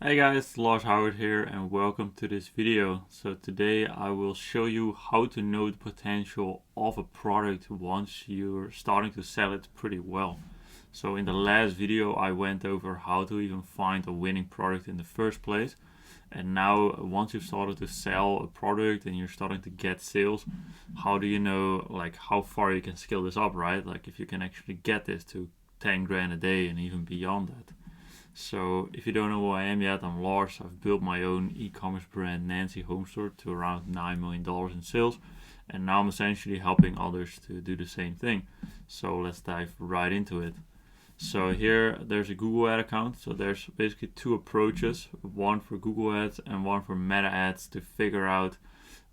Hey guys, Lars Hauwert here and welcome to this video. So today I will show you how to know the potential of a product once you're starting to sell it pretty well. So in the last video I went over how to even find a winning product in the first place. And now once you've started to sell a product and you're starting to get sales, how do you know like how far you can scale this up, right? Like if you can actually get this to 10 grand a day and even beyond that. So if you don't know who I am yet, I'm Lars. I've built my own e-commerce brand Nancy Home Store to around $9 million in sales. And now I'm essentially helping others to do the same thing. So let's dive right into it. So here there's a Google ad account. So there's basically two approaches, one for Google ads and one for meta ads to figure out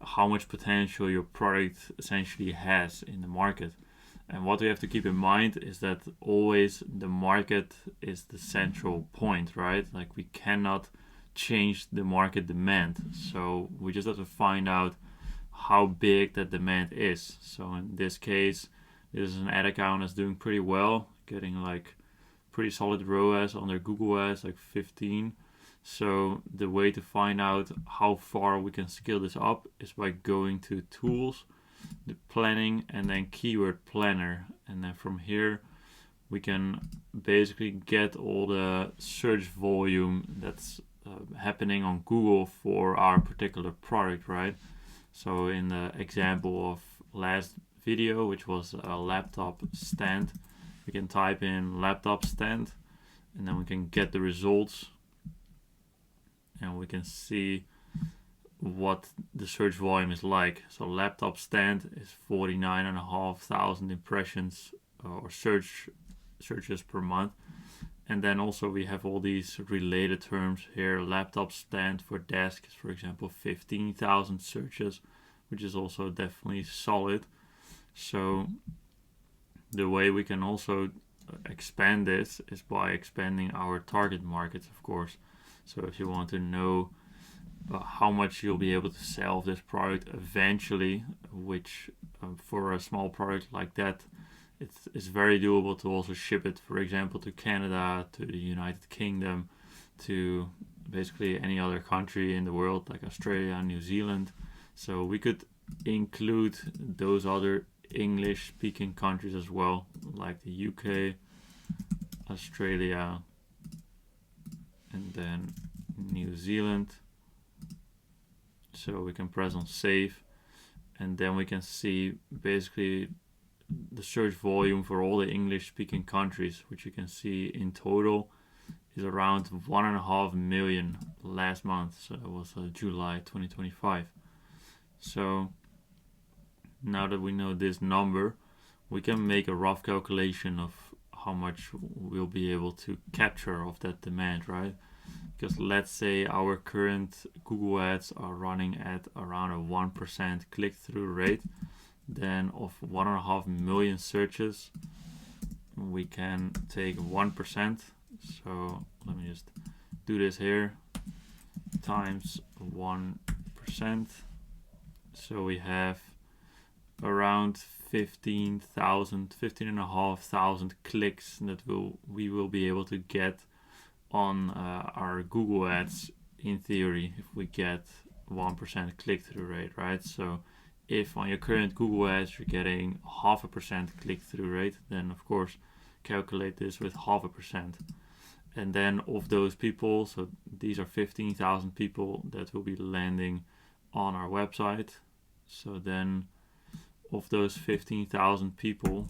how much potential your product essentially has in the market. And what we have to keep in mind is that always the market is the central point, right? Like we cannot change the market demand. So we just have to find out how big that demand is. So in this case, this is an ad account that's doing pretty well, getting like pretty solid ROAS on their Google ads, like 15. So the way to find out how far we can scale this up is by going to tools, the planning, and then keyword planner, and then from here we can basically get all the search volume that's happening on Google for our particular product, right? So in the example of last video, which was a laptop stand, we can type in laptop stand and then we can get the results and we can see what the search volume is like. So laptop stand is 49,500 impressions or searches per month. And then also we have all these related terms here. Laptop stand for desk is, for example, 15,000 searches, which is also definitely solid. So the way we can also expand this is by expanding our target markets, of course. So if you want to know how much you'll be able to sell this product eventually, which for a small product like that, it's very doable to also ship it, for example, to Canada, to the United Kingdom, to basically any other country in the world like Australia, New Zealand. So we could include those other English speaking countries as well, like the UK, Australia, and then New Zealand. So we can press on save and then we can see basically the search volume for all the English speaking countries, which you can see in total is around 1.5 million last month. So it was July 2025. So now that we know this number, we can make a rough calculation of how much we'll be able to capture of that demand, right? Because let's say our current Google ads are running at around a 1% click-through rate, then of 1.5 million searches, we can take 1%. So let me just do this here, times 1%. So we have around 15,500 clicks that we will be able to get on our Google ads in theory if we get 1% click-through rate, right? So if on your current Google ads you're getting 0.5% click-through rate, then of course calculate this with 0.5%. And then of those people, so these are 15,000 people that will be landing on our website. So then of those 15,000 people,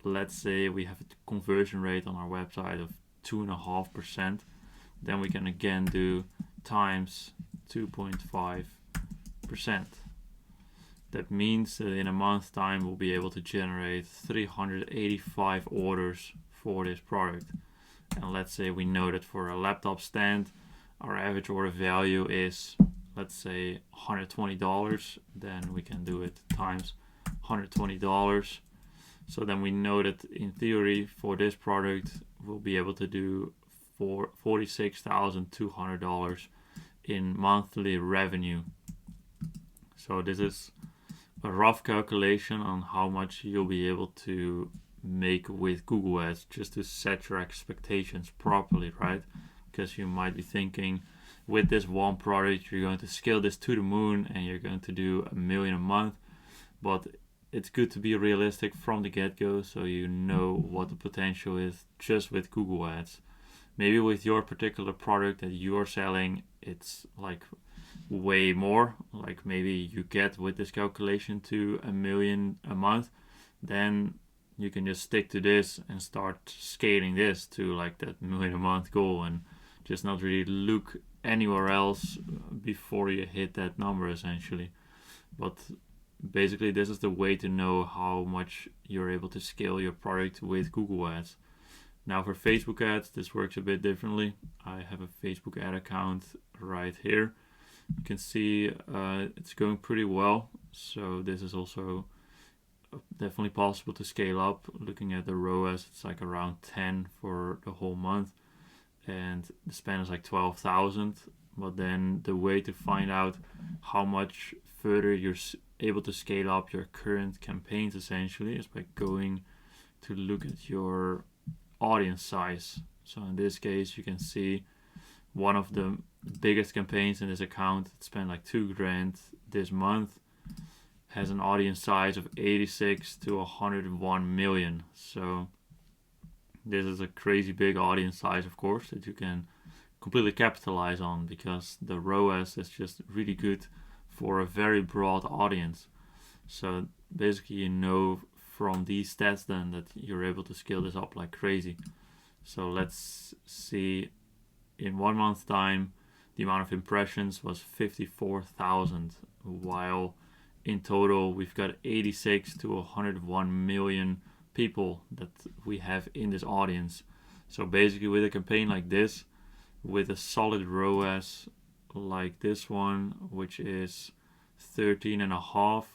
let's say we have a conversion rate on our website of 2.5%, then we can again do times 2.5%. That means that in a month's time we'll be able to generate 385 orders for this product. And let's say we know that for a laptop stand our average order value is, let's say, $120, then we can do it times $120. So then we know that in theory for this product we'll be able to do for $46,200 in monthly revenue. So this is a rough calculation on how much you'll be able to make with Google Ads, just to set your expectations properly, right? because you might be thinking with this one product you're going to scale this to the moon and you're going to do 1 million a month. But it's good to be realistic from the get-go, so you know what the potential is just with Google Ads. Maybe with your particular product that you're selling, it's like way more. Like maybe you get with this calculation to 1 million a month, then you can just stick to this and start scaling this to like that 1 million a month goal and just not really look anywhere else before you hit that number essentially. But basically this is the way to know how much you're able to scale your product with Google Ads. Now for Facebook ads, this works a bit differently. I have a Facebook ad account right here. You can see it's going pretty well. So this is also definitely possible to scale up. Looking at the ROAS, it's like around 10 for the whole month. And the spend is like 12,000. But then the way to find out how much further you're able to scale up your current campaigns essentially is by going to look at your audience size. So in this case you can see one of the biggest campaigns in this account that spent like $2,000 this month has an audience size of 86 to 101 million. So this is a crazy big audience size, of course, that you can completely capitalize on because the ROAS is just really good for a very broad audience. So basically you know from these stats then that you're able to scale this up like crazy. So let's see, in 1 month's time the amount of impressions was 54,000, while in total we've got 86 to 101 million people that we have in this audience. So basically with a campaign like this, with a solid ROAS like this one, which is 13.5,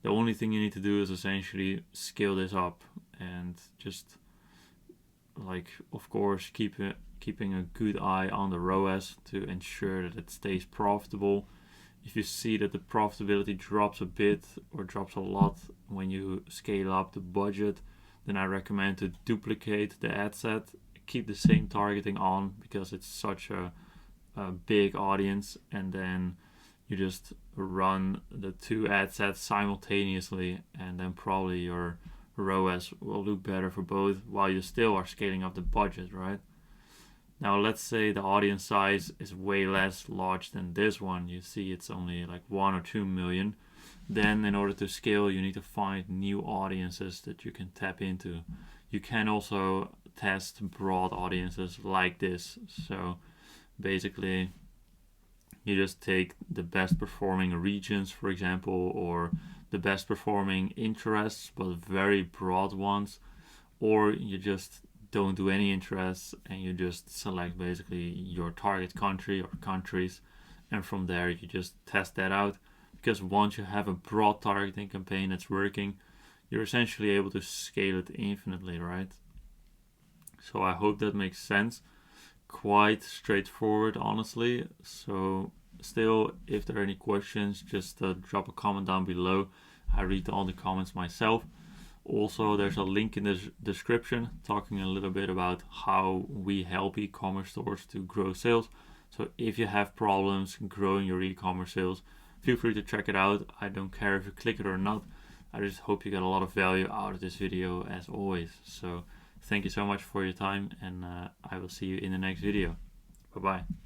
the only thing you need to do is essentially scale this up and just like, of course, keeping a good eye on the ROAS to ensure that it stays profitable. If you see that the profitability drops a bit or drops a lot when you scale up the budget, then I recommend to duplicate the ad set, keep the same targeting on because it's such a big audience, and then you just run the 2 ad sets simultaneously, and then probably your ROAS will look better for both while you still are scaling up the budget, right? Now let's say the audience size is way less large than this one. You see it's only like 1 or 2 million. Then in order to scale you need to find new audiences that you can tap into. You can also test broad audiences like this. So basically you just take the best performing regions, for example, or the best performing interests, but very broad ones, or you just don't do any interests and you just select basically your target country or countries, and from there you just test that out. Because once you have a broad targeting campaign that's working, you're essentially able to scale it infinitely, right? So I hope that makes sense. Quite straightforward, honestly. So still, if there are any questions, just drop a comment down below. I read all the comments myself. Also, there's a link in the description talking a little bit about how we help e-commerce stores to grow sales. So if you have problems growing your e-commerce sales, feel free to check it out. I don't care if you click it or not. I just hope you get a lot of value out of this video as always. So thank you so much for your time, and I will see you in the next video. Bye bye.